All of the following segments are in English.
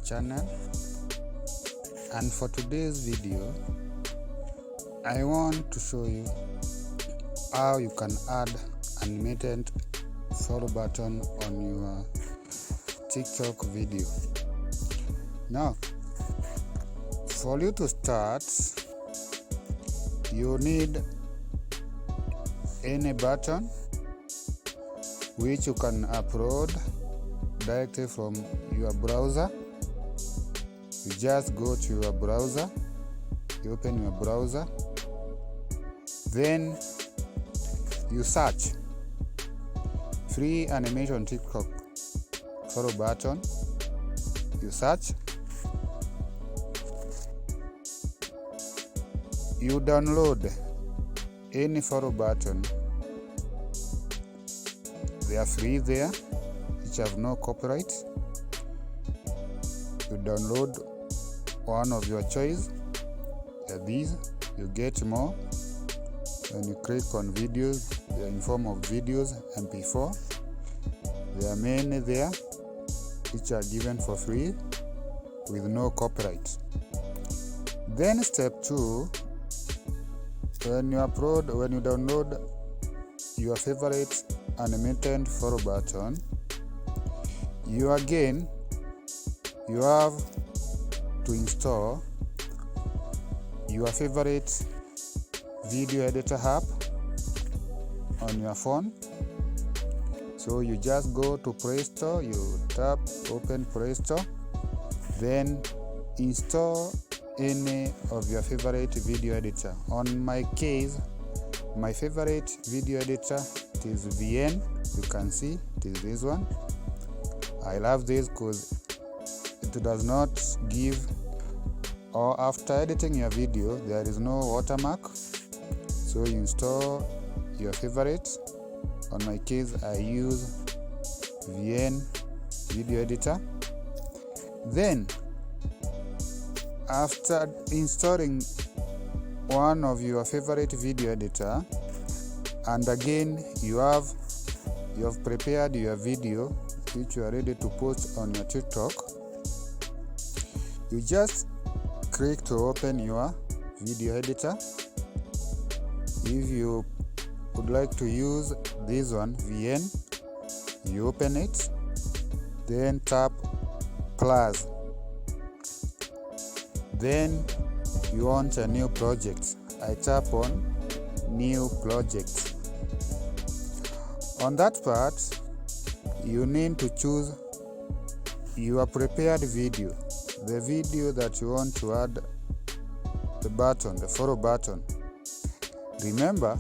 channel, and for today's video I want to show you how you can add animated follow button on your TikTok video. Now, for you to start, you need any button which you can upload directly from your browser. You just go to your browser, you open your browser, then you search free animation TikTok follow button. You search, you download any follow button. They are free there, which have no copyright. You download one of your choice. These, you get more. When you click on videos, they are in form of videos, MP4. There are many there which are given for free with no copyright. Then step 2, when you download your favorite animated follow button, you have to install your favorite video editor app on your phone. So you just go to Play Store, you tap open Play Store, then install any of your favorite video editor. On my case, my favorite video editor is VN. You can see it is this one. I love this because it does not give, or after editing your video there is no watermark. So you install your favorite. On my case, I use VN video editor. Then after installing one of your favorite video editor, and again you have prepared your video which you are ready to post on your TikTok, you just click to open your video editor. If you would like to use this one, VN, you open it, then tap plus, then you want a new project. I tap on new project. On that part, you need to choose your prepared video, the video that you want to add the button, the follow button. Remember,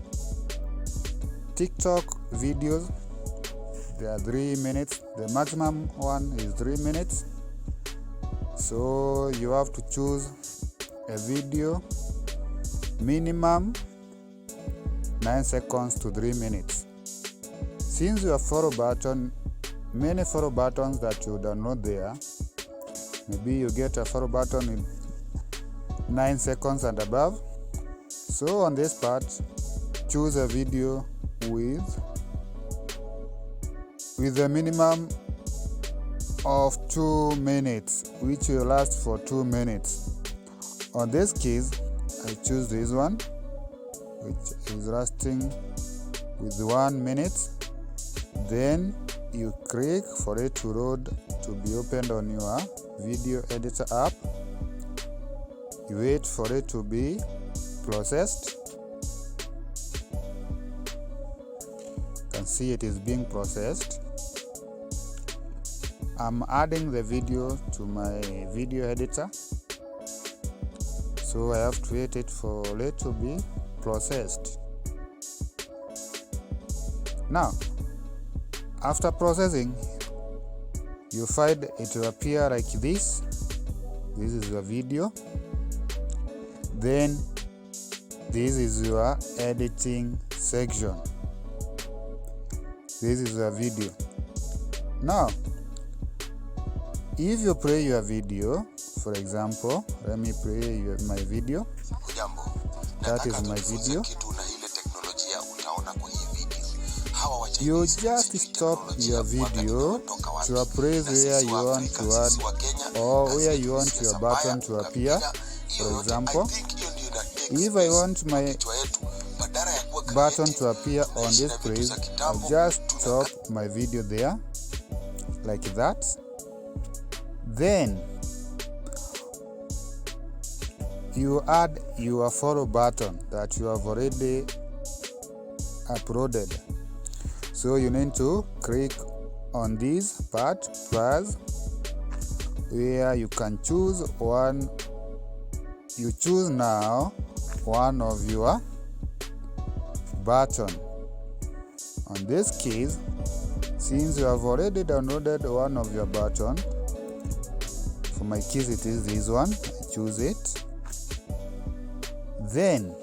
TikTok videos, they are 3 minutes. The maximum one is 3 minutes. So you have to choose a video minimum 9 seconds to 3 minutes. Since your follow button, many follow buttons that you download there, maybe you get a follow button with 9 seconds and above. So on this part, choose a video with a minimum of 2 minutes, which will last for 2 minutes. On this case, I choose this one, which is lasting with 1 minute. Then you click for it to load to be opened on your video editor app. You wait for it to be processed. You can see it is being processed. I'm adding the video to my video editor, so I have to wait it for it to be processed. Now, after processing, you find it will appear like this. This is your video. Then this is your editing section. This is your video. Now, if you play your video, for example, let me play my video. That is my video. you just stop your video to a place where you want to add or where you want your button to appear. For example, if I want my button to appear on this place, I just stop my video there like that. Then you add your follow button that you have already uploaded. So you need to click on this part first, where you can choose one. You choose now one of your button. On this case, since you have already downloaded one of your button, for my case it is this one, I choose it. Then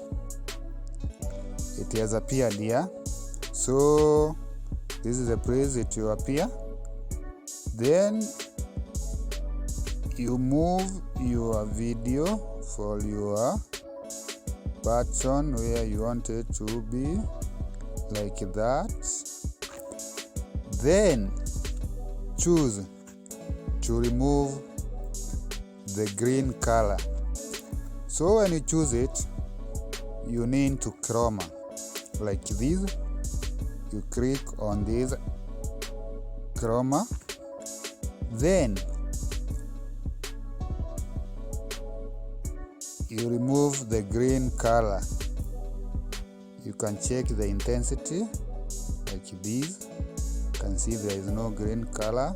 it has appeared here, so this is the place it will appear. Then you move your video for your button where you want it to be, like that. Then choose to remove the green color. So when you choose it, you need to chroma like this. You click on this chroma, then you remove the green color. You can check the intensity like this. You can see there is no green color.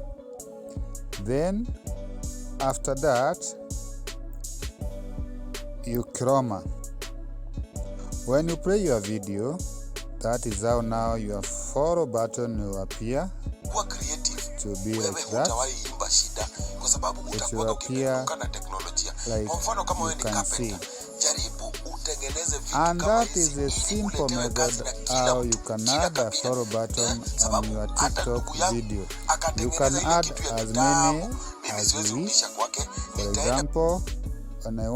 Then after that, you chroma. When you play your video, that is how now your follow button will appear. To be like that. It will appear like you can see. And that is a simple method how you can add a follow button on your TikTok video. You can add as many as you wish. For example, when I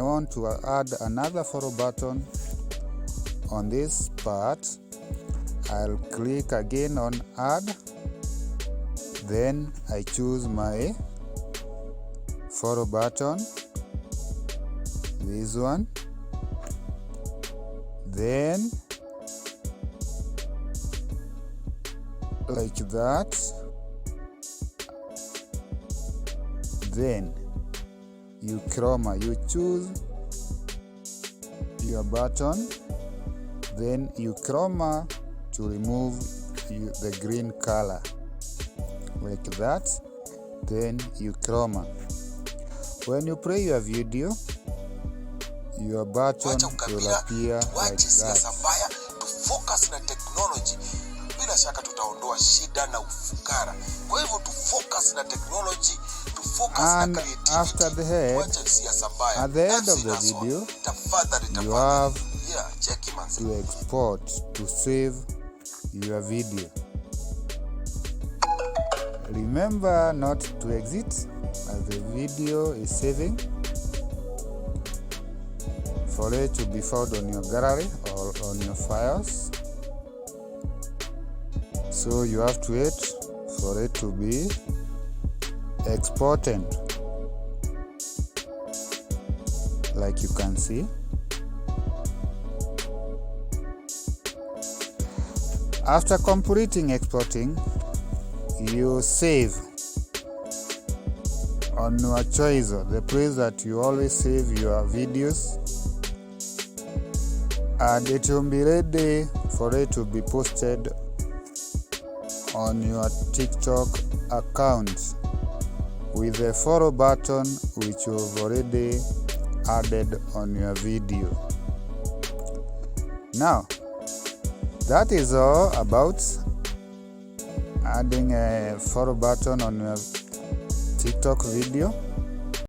want to add another follow button on this part, I'll click again on add. Then I choose my follow button, this one. Then like that. Then you chroma, you choose your button, then you chroma to remove the green color like that. Then you chroma. When you play your video, your button will appear like that. Focus na technology, bila shaka tutaondoa shida na ufukara. Kwa hivyo tu focus na technology, tu focus na creativity. After the head, at the end of the video, you have to export, to save your video. Remember not to exit as the video is saving, for it to be found on your gallery or on your files. So you have to wait for it to be exported, like you can see. After completing exporting, you save on your choice, the place that you always save your videos, and it will be ready for it to be posted on your TikTok account with the follow button which you've already added on your video. Now, that is all about adding a follow button on your TikTok video.